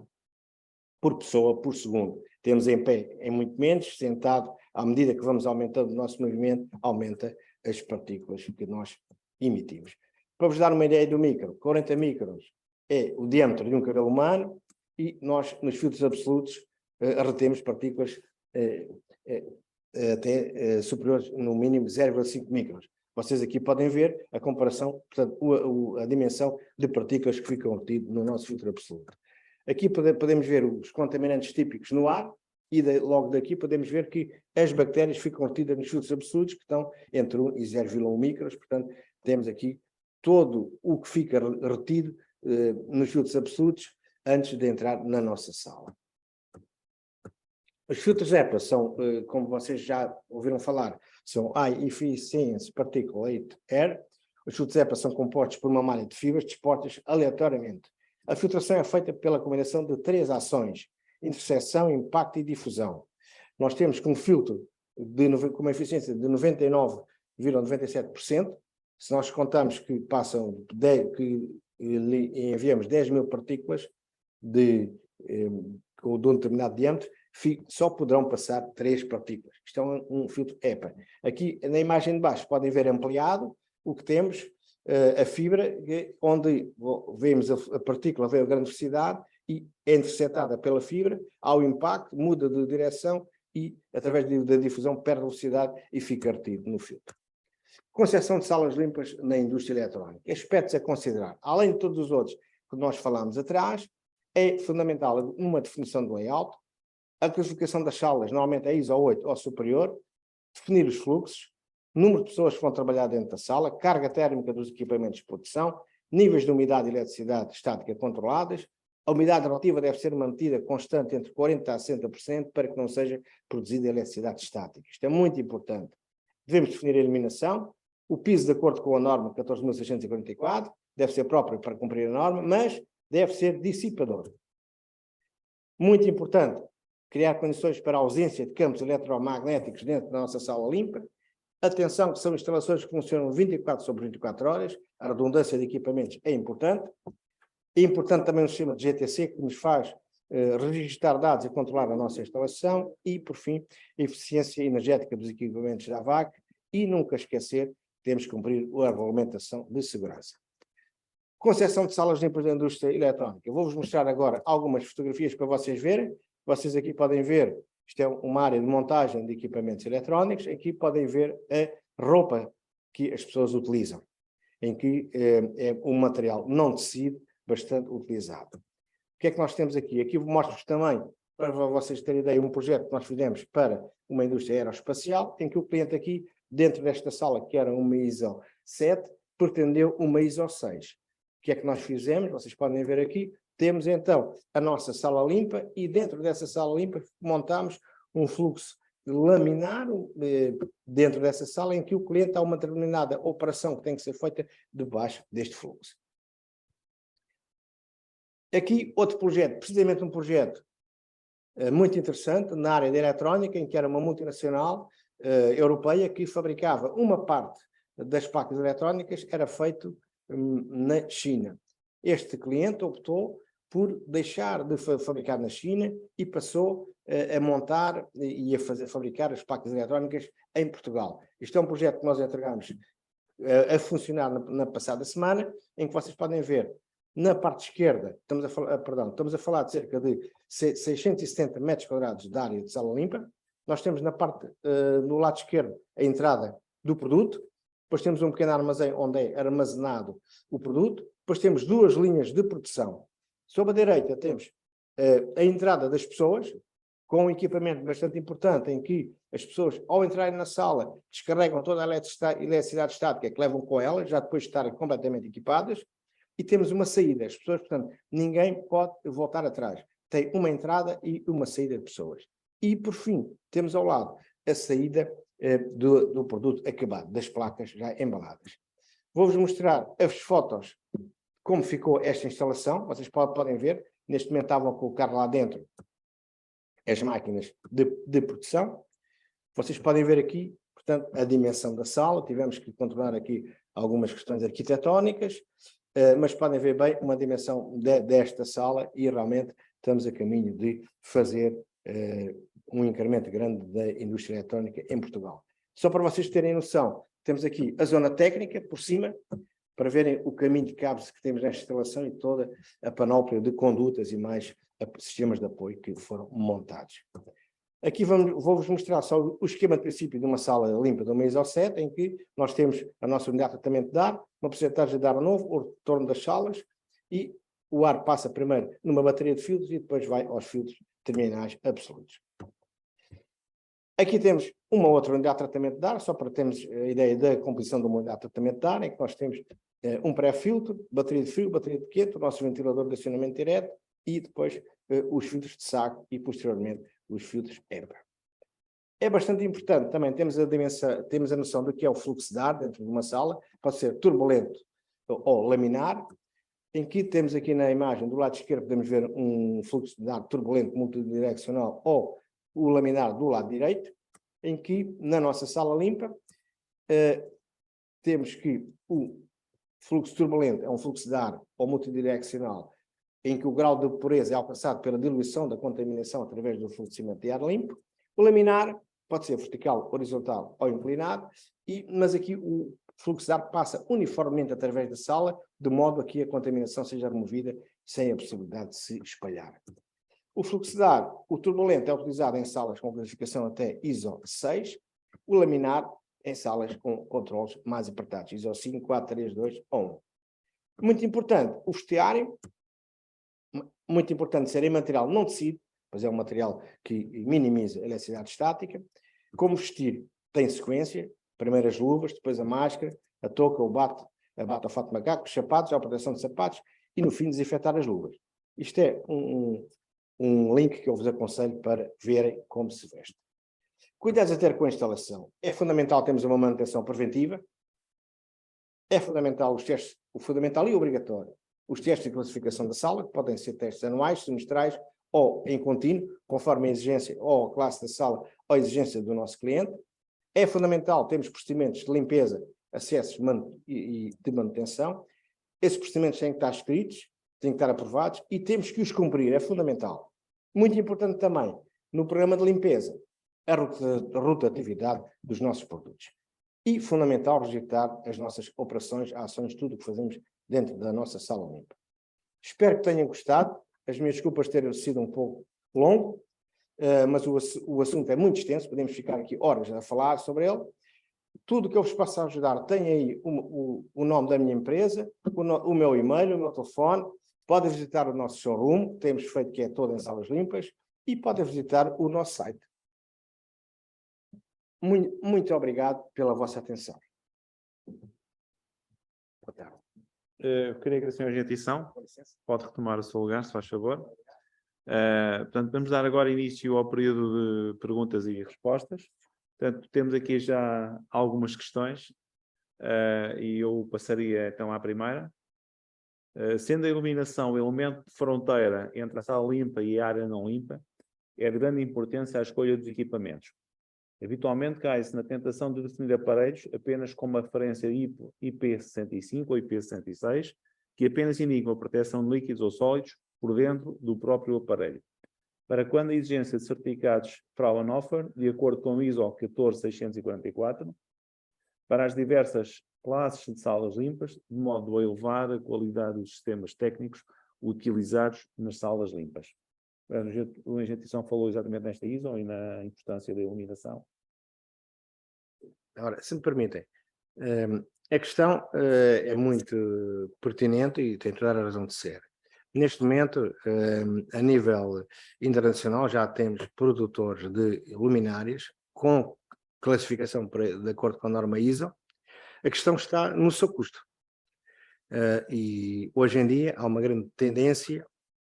por pessoa, por segundo. Temos em pé em muito menos, sentado, à medida que vamos aumentando o nosso movimento, aumenta as partículas que nós emitimos. Para vos dar uma ideia do micro, 40 microns é o diâmetro de um cabelo humano e nós, nos filtros absolutos, retemos partículas até superiores, no mínimo, 0,5 microns. Vocês aqui podem ver a comparação, portanto, a dimensão de partículas que ficam retidas no nosso filtro absoluto. Aqui podemos ver os contaminantes típicos no ar e logo daqui podemos ver que as bactérias ficam retidas nos filtros absolutos que estão entre 1 e 0,1 microns, portanto, temos aqui todo o que fica retido nos filtros absolutos antes de entrar na nossa sala. Os filtros EPA são, como vocês já ouviram falar, são High Efficiency Particulate Air. Os filtros EPA são compostos por uma malha de fibras dispostas aleatoriamente. A filtração é feita pela combinação de 3 ações: interseção, impacto e difusão. Nós temos com um filtro com uma eficiência de 99,97%. Se nós contamos que enviamos 10 mil partículas com um determinado diâmetro, só poderão passar 3 partículas. Isto é um filtro EPA. Aqui na imagem de baixo podem ver ampliado o que temos, a fibra, onde vemos a partícula, vem a grande velocidade e é interceptada pela fibra, ao impacto, muda de direção e, através da difusão, perde velocidade e fica retido no filtro. Concepção de salas limpas na indústria eletrónica. Aspectos a considerar. Além de todos os outros que nós falámos atrás, é fundamental uma definição do layout, a classificação das salas, normalmente é ISO 8 ou superior, definir os fluxos, número de pessoas que vão trabalhar dentro da sala, carga térmica dos equipamentos de produção, níveis de umidade e eletricidade estática controladas. A umidade relativa deve ser mantida constante entre 40% a 60% para que não seja produzida eletricidade estática. Isto é muito importante. Devemos definir a iluminação. O piso, de acordo com a norma 14.644, deve ser próprio para cumprir a norma, mas deve ser dissipador. Muito importante, criar condições para a ausência de campos eletromagnéticos dentro da nossa sala limpa. Atenção que são instalações que funcionam 24 sobre 24 horas. A redundância de equipamentos é importante. É importante também o sistema de GTC, que nos faz registrar dados e controlar a nossa instalação. E, por fim, a eficiência energética dos equipamentos da AVAC. E nunca esquecer, temos que cumprir a regulamentação de segurança. Concepção de salas limpas da indústria eletrónica. Eu vou-vos mostrar agora algumas fotografias para vocês verem. Vocês aqui podem ver, isto é uma área de montagem de equipamentos eletrónicos. Aqui podem ver a roupa que as pessoas utilizam, em que é um material não tecido, bastante utilizado. O que é que nós temos aqui? Aqui mostro-vos também, para vocês terem ideia, um projeto que nós fizemos para uma indústria aeroespacial, em que o cliente aqui, dentro desta sala, que era uma ISO 7, pretendeu uma ISO 6. O que é que nós fizemos? Vocês podem ver aqui. Temos então a nossa sala limpa e dentro dessa sala limpa montamos um fluxo laminar dentro dessa sala em que o cliente há uma determinada operação que tem que ser feita debaixo deste fluxo. Aqui outro projeto, precisamente um projeto muito interessante na área da eletrónica, em que era uma multinacional europeia que fabricava uma parte das placas eletrónicas, era feito na China. Este cliente optou por deixar de fabricar na China e passou a montar e a fabricar as placas eletrónicas em Portugal. Isto é um projeto que nós entregamos a funcionar na passada semana, em que vocês podem ver na parte esquerda, estamos a falar de cerca de 670 metros quadrados de área de sala limpa. Nós temos na parte, no lado esquerdo, a entrada do produto. Depois temos um pequeno armazém onde é armazenado o produto. Depois temos duas linhas de produção. Sob a direita temos a entrada das pessoas, com um equipamento bastante importante, em que as pessoas, ao entrarem na sala, descarregam toda a eletricidade estática que levam com elas, já depois de estarem completamente equipadas. E temos uma saída. As pessoas, portanto, ninguém pode voltar atrás. Tem uma entrada e uma saída de pessoas. E, por fim, temos ao lado a saída do produto acabado, das placas já embaladas. Vou-vos mostrar as fotos, como ficou esta instalação. Vocês podem ver, neste momento estavam a colocar lá dentro as máquinas de produção. Vocês podem ver aqui, portanto, a dimensão da sala. Tivemos que controlar aqui algumas questões arquitetónicas, mas podem ver bem uma dimensão desta sala e realmente estamos a caminho de fazer um incremento grande da indústria eletrónica em Portugal. Só para vocês terem noção, temos aqui a zona técnica por cima, para verem o caminho de cabos que temos nesta instalação e toda a panóplia de condutas e mais sistemas de apoio que foram montados. Aqui vou-vos mostrar só o esquema de princípio de uma sala limpa de uma ISO 7, em que nós temos a nossa unidade de tratamento de ar, uma porcentagem de ar novo, o retorno das salas, e o ar passa primeiro numa bateria de filtros e depois vai aos filtros terminais absolutos. Aqui temos uma outra unidade de tratamento de ar, só para termos a ideia da composição de uma unidade de tratamento de ar, em que nós temos um pré-filtro, bateria de frio, bateria de quente, o nosso ventilador de acionamento direto e depois os filtros de saco e, posteriormente, os filtros EPA. É bastante importante também, temos a noção do que é o fluxo de ar dentro de uma sala, pode ser turbulento ou laminar, em que temos aqui na imagem do lado esquerdo, podemos ver um fluxo de ar turbulento multidirecional ou o laminar do lado direito, em que na nossa sala limpa temos que o fluxo turbulento é um fluxo de ar ou multidirecional, em que o grau de pureza é alcançado pela diluição da contaminação através do fluxamento de ar limpo. O laminar pode ser vertical, horizontal ou inclinado, mas aqui o fluxo de ar passa uniformemente através da sala, de modo a que a contaminação seja removida sem a possibilidade de se espalhar. O fluxo de ar, o turbulento, é utilizado em salas com classificação até ISO 6, o laminar em salas com controles mais apertados, ISO 5, 4, 3, 2 ou 1. Muito importante, o vestiário, muito importante ser em material não tecido, pois é um material que minimiza a eletricidade estática. Como vestir, tem sequência, primeiro as luvas, depois a máscara, a touca, o bata, a bata ao fato de macaco, os sapatos, a proteção de sapatos e, no fim, desinfetar as luvas. Isto é um link que eu vos aconselho para verem como se veste. Cuidados a ter com a instalação. É fundamental termos uma manutenção preventiva. É fundamental os testes, o fundamental e obrigatório, os testes de classificação da sala, que podem ser testes anuais, semestrais ou em contínuo, conforme a exigência ou a classe da sala ou a exigência do nosso cliente. É fundamental termos procedimentos de limpeza, acessos e de manutenção. Esses procedimentos têm que estar escritos, têm que estar aprovados e temos que os cumprir, é fundamental. Muito importante também, no programa de limpeza, a rotatividade dos nossos produtos. E fundamental registrar as nossas operações, ações, tudo o que fazemos dentro da nossa sala limpa. Espero que tenham gostado. As minhas desculpas terem sido um pouco longo, mas o assunto é muito extenso, podemos ficar aqui horas a falar sobre ele. Tudo o que eu vos posso ajudar tem aí o nome da minha empresa, o meu e-mail, o meu telefone. Podem visitar o nosso showroom, que temos feito, que é todo em salas limpas, e podem visitar o nosso site. Muito obrigado pela vossa atenção. Boa tarde. Eu queria agradecer a gentilção. Pode retomar o seu lugar, se faz favor. Portanto, vamos dar agora início ao período de perguntas e respostas. Portanto, temos aqui já algumas questões e eu passaria então à primeira. Sendo a iluminação o elemento de fronteira entre a sala limpa e a área não limpa, é de grande importância a escolha dos equipamentos. Habitualmente cai-se na tentação de definir aparelhos apenas com uma referência IP65 ou IP66, que apenas indicam a proteção de líquidos ou sólidos por dentro do próprio aparelho. Para quando a exigência de certificados Fraunhofer, de acordo com o ISO 14644, para as diversas classes de salas limpas, de modo a elevar a qualidade dos sistemas técnicos utilizados nas salas limpas. O engenheiro de falou exatamente nesta ISO e na importância da iluminação. Ora, se me permitem, a questão é muito pertinente e tem toda a razão de ser. Neste momento, a nível internacional, já temos produtores de luminárias com classificação de acordo com a norma ISO. A questão está no seu custo. E hoje em dia há uma grande tendência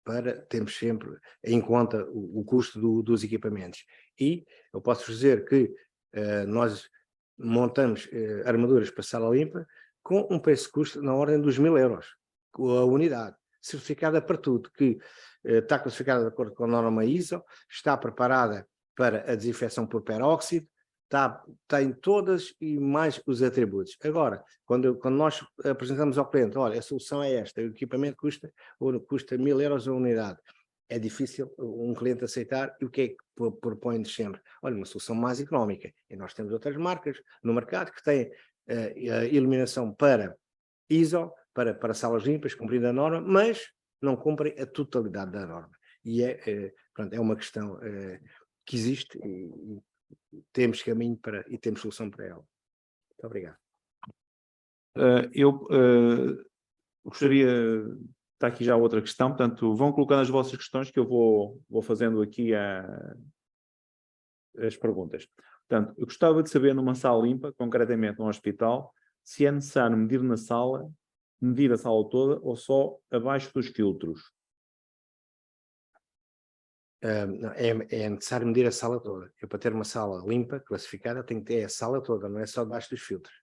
para termos sempre em conta o custo dos equipamentos. E eu posso dizer que nós montamos armaduras para sala limpa com um preço-custo na ordem dos 1000 euros, com a unidade, certificada para tudo, que está classificada de acordo com a norma ISO, está preparada para a desinfecção por peróxido, tem todas e mais os atributos. Agora, quando nós apresentamos ao cliente, olha, a solução é esta, o equipamento custa 1000 euros a unidade, é difícil um cliente aceitar. E o que é que propõe sempre? Olha, uma solução mais económica. E nós temos outras marcas no mercado que têm a iluminação para ISO, para salas limpas, cumprindo a norma, mas não cumprem a totalidade da norma. E pronto, é uma questão que existe e temos caminho e temos solução para ela. Muito obrigado. Eu gostaria, está aqui já outra questão, portanto, vão colocando as vossas questões que eu vou fazendo aqui as perguntas. Portanto, eu gostava de saber numa sala limpa, concretamente num hospital, se é necessário medir a sala toda ou só abaixo dos filtros. É necessário medir a sala toda. Eu, para ter uma sala limpa, classificada, tenho que ter a sala toda, não é só debaixo dos filtros.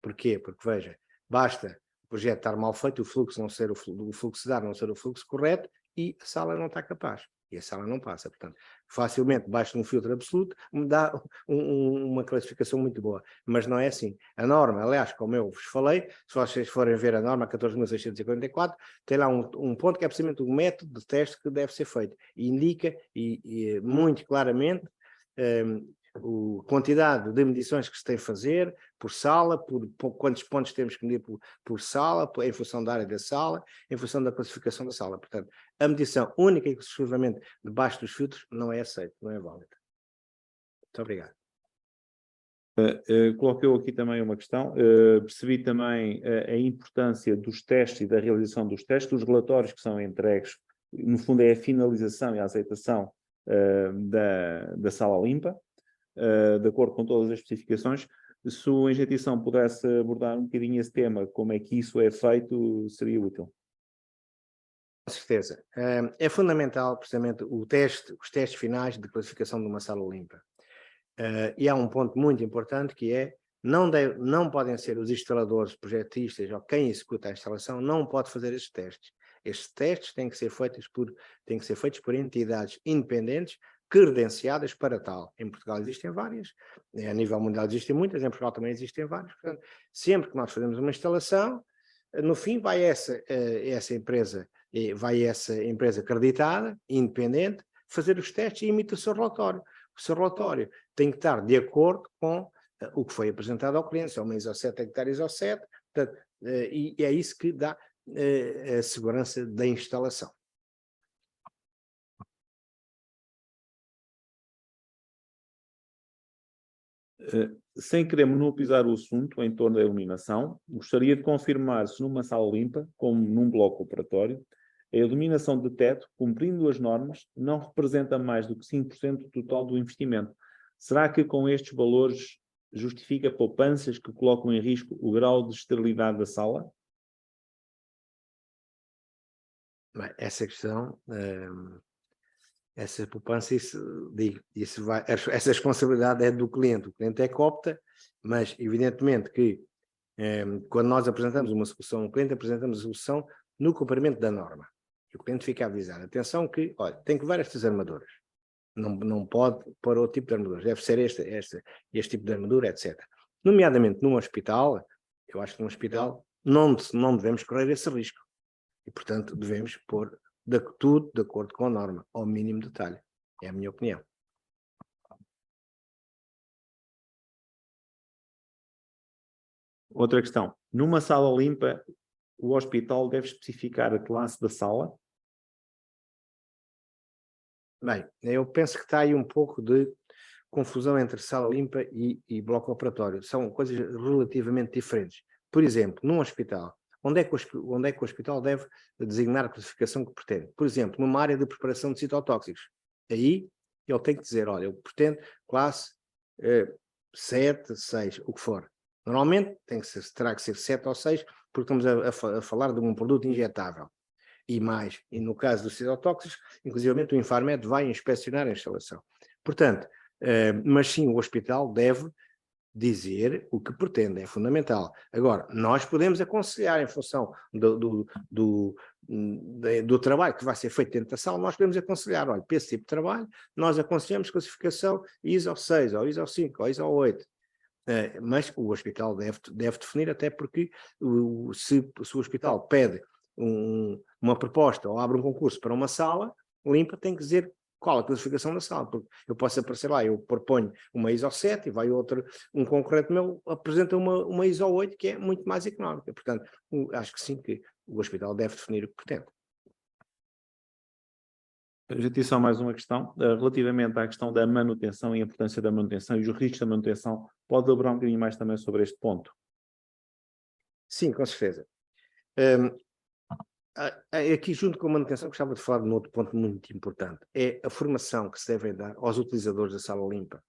Porquê? Porque, veja, basta o projeto estar mal feito, o fluxo não ser o fluxo dar não ser o fluxo correto e a sala não está capaz. E a sala não passa. Portanto, facilmente, debaixo de um filtro absoluto, me dá uma classificação muito boa. Mas não é assim. A norma, aliás, como eu vos falei, se vocês forem ver a norma 14.644, tem lá um ponto que é precisamente o método de teste que deve ser feito. E indica muito claramente a quantidade de medições que se tem a fazer por sala, por quantos pontos temos que medir por sala, em função da área da sala, em função da classificação da sala. Portanto, a medição única e exclusivamente debaixo dos filtros não é aceita, não é válida. Muito obrigado. Coloquei aqui também uma questão. Percebi também a importância dos testes e da realização dos testes, dos relatórios que são entregues. No fundo, é a finalização e a aceitação da sala limpa, de acordo com todas as especificações. Se o engenheiro pudesse abordar um bocadinho esse tema, como é que isso é feito, seria útil. Com certeza. É fundamental, precisamente, os testes finais de classificação de uma sala limpa. E há um ponto muito importante que é, não podem ser os instaladores, projetistas ou quem executa a instalação, não pode fazer estes testes. Estes testes têm que ser feitos por entidades independentes, credenciadas para tal. Em Portugal existem várias, a nível mundial existem muitas, em Portugal também existem várias. Portanto, sempre que nós fazemos uma instalação, no fim vai essa empresa acreditada, independente, fazer os testes e emitir o seu relatório. O seu relatório tem que estar de acordo com o que foi apresentado ao cliente, se é uma ISO 7, tem que estar ISO 7, portanto, e é isso que dá a segurança da instalação. Sem querer monopolizar o assunto em torno da iluminação, gostaria de confirmar se numa sala limpa, como num bloco operatório, a iluminação de teto, cumprindo as normas, não representa mais do que 5% do total do investimento. Será que com estes valores justifica poupanças que colocam em risco o grau de esterilidade da sala? Bem, essa questão essa poupança, essa responsabilidade é do cliente. O cliente é que opta, mas evidentemente que quando nós apresentamos uma solução, o cliente apresentamos a solução no cumprimento da norma. E o cliente fica a avisar, atenção que, olha, tem que levar estas armaduras. Não pode pôr outro tipo de armaduras, deve ser este tipo de armadura, etc. Nomeadamente num hospital, eu acho que num hospital não devemos correr esse risco. E, portanto, devemos pôr tudo de acordo com a norma, ao mínimo detalhe. É a minha opinião. Outra questão. Numa sala limpa, o hospital deve especificar a classe da sala? Bem, eu penso que está aí um pouco de confusão entre sala limpa e bloco operatório. São coisas relativamente diferentes. Por exemplo, num hospital, onde é que o hospital deve designar a classificação que pretende? Por exemplo, numa área de preparação de citotóxicos. Aí ele tem que dizer, olha, eu pretendo classe 7, 6, o que for. Normalmente terá que ser 7 ou 6, porque estamos a falar de um produto injetável. E mais, e no caso dos citotóxicos, inclusivamente o Infarmed vai inspecionar a instalação. Portanto, mas sim, o hospital deve dizer o que pretende, é fundamental. Agora, nós podemos aconselhar em função do trabalho que vai ser feito dentro da sala, nós podemos aconselhar, olha, para esse tipo de trabalho, nós aconselhamos classificação ISO 6, ou ISO 5, ou ISO 8. Mas o hospital deve definir, até porque se o hospital pede uma proposta ou abre um concurso para uma sala limpa, tem que dizer qual a classificação da sala, porque eu posso aparecer lá, eu proponho uma ISO 7 e vai um concorrente meu apresenta uma ISO 8 que é muito mais económica. Portanto, acho que sim, que o hospital deve definir o que pretende. Já tinha só mais uma questão, relativamente à questão da manutenção e a importância da manutenção e os riscos da manutenção, pode elaborar um bocadinho mais também sobre este ponto? Sim, com certeza. Aqui, junto com a manutenção, gostava de falar de um outro ponto muito importante, é a formação que se deve dar aos utilizadores da sala limpa.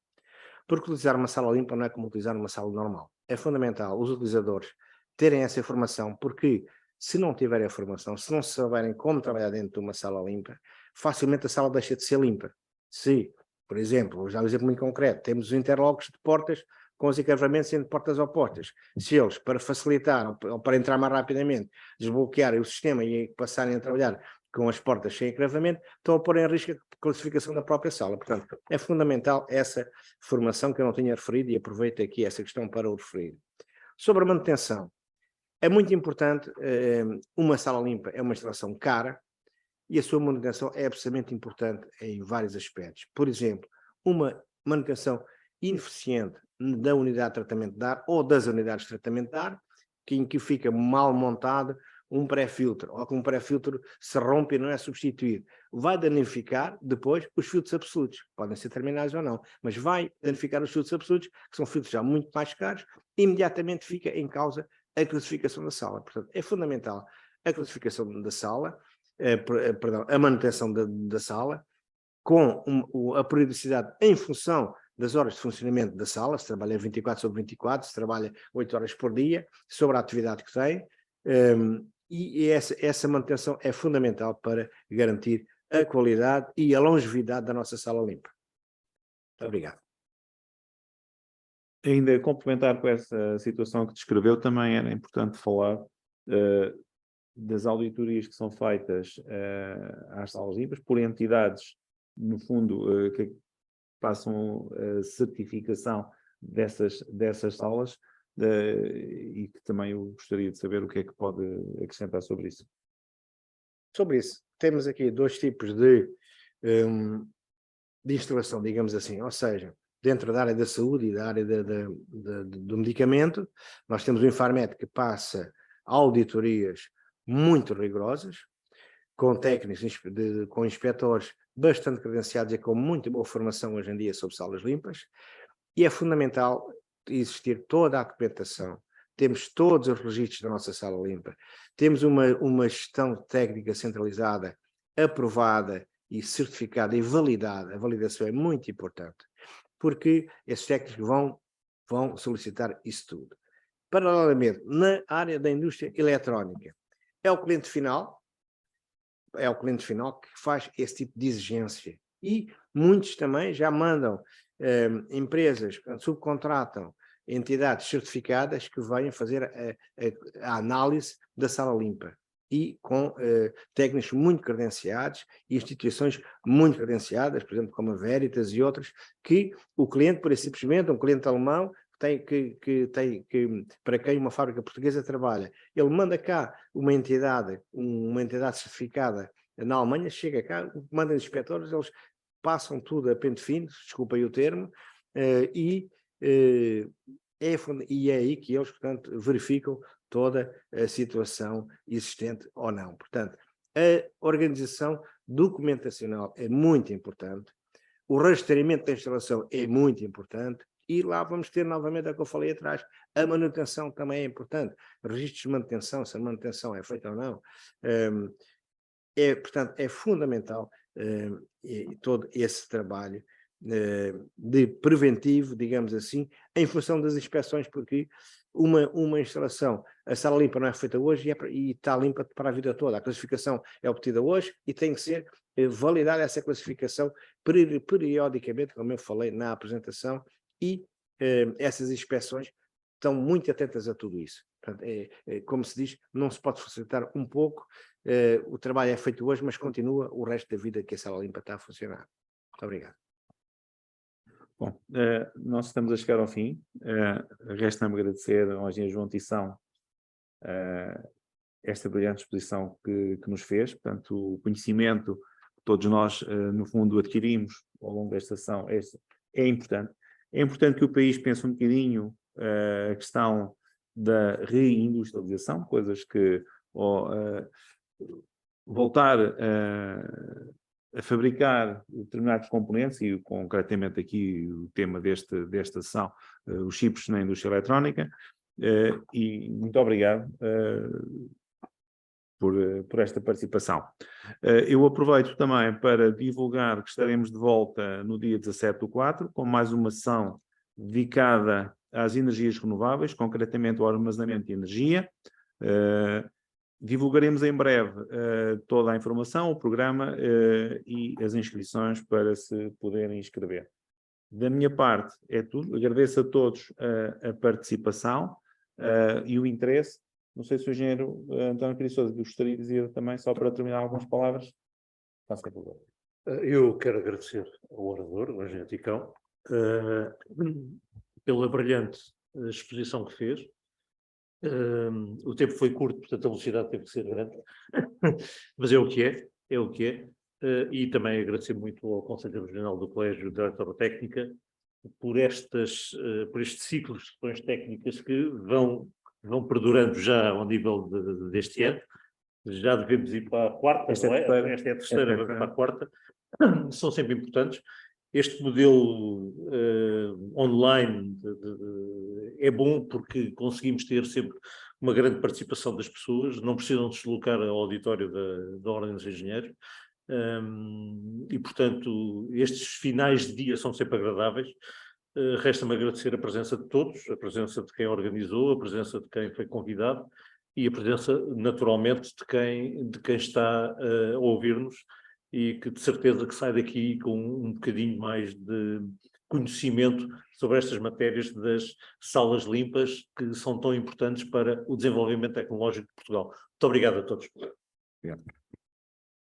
Porque utilizar uma sala limpa não é como utilizar uma sala normal. É fundamental os utilizadores terem essa informação, porque se não tiverem a formação, se não souberem como trabalhar dentro de uma sala limpa, facilmente a sala deixa de ser limpa. Se, por exemplo, vou dar um exemplo muito concreto, temos os interlocos de portas com os encravamentos entre portas opostas. Se eles, para facilitar ou para entrar mais rapidamente, desbloquearem o sistema e passarem a trabalhar com as portas sem encravamento, estão a pôr em risco a classificação da própria sala. Portanto, é fundamental essa formação que eu não tinha referido e aproveito aqui essa questão para o referir. Sobre a manutenção, é muito importante, uma sala limpa é uma instalação cara e a sua manutenção é absolutamente importante em vários aspectos. Por exemplo, uma manutenção ineficiente da unidade de tratamento de ar ou das unidades de tratamento de ar, em que fica mal montado um pré-filtro, ou que um pré-filtro se rompe e não é substituído, vai danificar depois os filtros absolutos, podem ser terminais ou não, mas vai danificar os filtros absolutos, que são filtros já muito mais caros, e imediatamente fica em causa a classificação da sala. Portanto, é fundamental a classificação da sala, a manutenção da sala, com a periodicidade em função das horas de funcionamento da sala, se trabalha 24/24, se trabalha 8 horas por dia, sobre a atividade que tem, e essa manutenção é fundamental para garantir a qualidade e a longevidade da nossa sala limpa. Muito obrigado. Ainda complementar com essa situação que descreveu, também era importante falar das auditorias que são feitas às salas limpas por entidades, no fundo, que façam a certificação dessas salas, e que também eu gostaria de saber o que é que pode acrescentar sobre isso. Sobre isso, temos aqui dois tipos de instalação, digamos assim, ou seja, dentro da área da saúde e da área do medicamento, nós temos o Infarmed que passa auditorias muito rigorosas, com técnicos, com inspectores bastante credenciados e com muito boa formação hoje em dia sobre salas limpas, e é fundamental existir toda a documentação, temos todos os registros da nossa sala limpa, temos uma gestão técnica centralizada, aprovada e certificada e validada. A validação é muito importante, porque esses técnicos vão solicitar isso tudo. Paralelamente, na área da indústria eletrónica, é o cliente final que faz esse tipo de exigência. E muitos também já mandam empresas, portanto, subcontratam entidades certificadas que venham fazer a análise da sala limpa e com técnicos muito credenciados e instituições muito credenciadas, por exemplo, como a Veritas e outras, que o cliente, por simplesmente, um cliente alemão, para quem uma fábrica portuguesa trabalha, ele manda cá uma entidade certificada na Alemanha, chega cá, manda inspectores, eles passam tudo a pente fino, desculpem o termo, e é aí que eles, portanto, verificam toda a situação existente ou não. Portanto, a organização documentacional é muito importante, o rastreamento da instalação é muito importante, e lá vamos ter novamente o que eu falei atrás, a manutenção também é importante, registros de manutenção, se a manutenção é feita ou não, portanto, é fundamental todo esse trabalho de preventivo, digamos assim, em função das inspeções, porque uma instalação, a sala limpa não é feita hoje e está limpa para a vida toda. A classificação é obtida hoje e tem que ser validada essa classificação periodicamente, como eu falei na apresentação, e essas inspeções estão muito atentas a tudo isso. Portanto, como se diz, não se pode facilitar um pouco, o trabalho é feito hoje, mas continua o resto da vida que a sala limpa está a funcionar. Muito obrigado. Bom, nós estamos a chegar ao fim. Resta-me agradecer ao engenheiro João Tição esta brilhante exposição que nos fez. Portanto, o conhecimento que todos nós, no fundo, adquirimos ao longo desta sessão é importante. É importante que o país pense um bocadinho a questão da reindustrialização, coisas que voltar a fabricar determinados componentes, e concretamente aqui o tema desta sessão, os chips na indústria eletrónica, e muito obrigado por esta participação. Eu aproveito também para divulgar que estaremos de volta no dia 17/4, com mais uma sessão dedicada às energias renováveis, concretamente ao armazenamento de energia. Divulgaremos em breve toda a informação, o programa e as inscrições para se poderem inscrever. Da minha parte é tudo. Agradeço a todos a participação e o interesse. Não sei se o engenheiro António Pires Sousa gostaria de dizer também, só para terminar algumas palavras. Faça favor. Eu quero agradecer ao orador, o engenheiro Ticão, pela brilhante exposição que fez. O tempo foi curto, portanto a velocidade teve que ser grande, mas é o que é, é o que é. E também agradecer muito ao Conselho Regional do Colégio da Eletrotécnica por estes ciclos de sessões técnicas que vão perdurando já ao nível deste ano. Já devemos ir para a quarta, Esta não é? terceira. Esta é a terceira, vamos para a quarta. São sempre importantes. Este modelo online é bom porque conseguimos ter sempre uma grande participação das pessoas, não precisam deslocar ao auditório da Ordem dos Engenheiros, e portanto estes finais de dia são sempre agradáveis. Resta-me agradecer a presença de todos, a presença de quem organizou, a presença de quem foi convidado e a presença, naturalmente, de quem está a ouvir-nos, e que de certeza que sai daqui com um bocadinho mais de conhecimento sobre estas matérias das salas limpas, que são tão importantes para o desenvolvimento tecnológico de Portugal. Muito obrigado a todos. Obrigado.